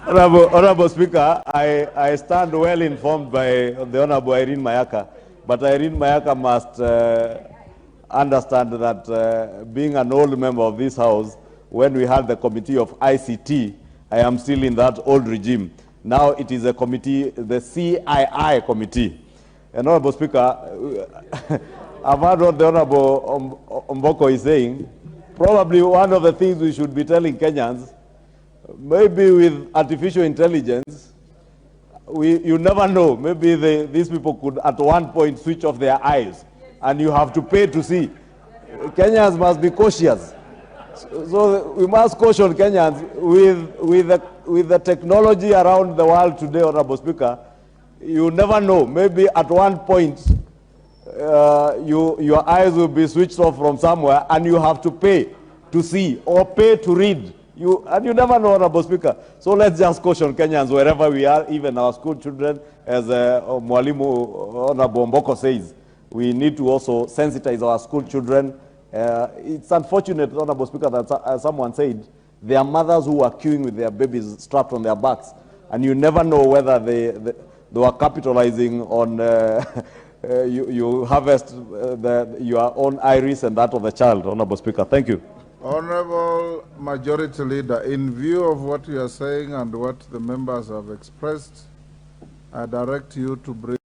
Honorable Speaker, I stand well informed by the Honorable Irene Mayaka, but Irene Mayaka must understand that being an old member of this House, when we had the committee of ICT, I am still in that old regime. Now it is a committee, the CII committee. And Honorable Speaker, I've heard what the Honorable Mboko is saying. Probably one of the things we should be telling Kenyans, maybe with artificial intelligence, you never know. Maybe these people could at one point switch off their eyes, and you have to pay to see. Kenyans must be cautious. So we must caution Kenyans with the technology around the world today, Honorable Speaker. You never know. Maybe at one point, your eyes will be switched off from somewhere, and you have to pay to see or pay to read. And you never know, Honorable Speaker. So let's just caution Kenyans wherever we are, even our school children, as Mwalimu Honorable Mboko says. We need to also sensitize our school children. It's unfortunate, Honorable Speaker, that someone said there are mothers who are queuing with their babies strapped on their backs, and you never know whether they were capitalizing on you harvest your own iris and that of the child, Honorable Speaker. Thank you. Honorable Majority Leader, in view of what you are saying and what the members have expressed, I direct you to bring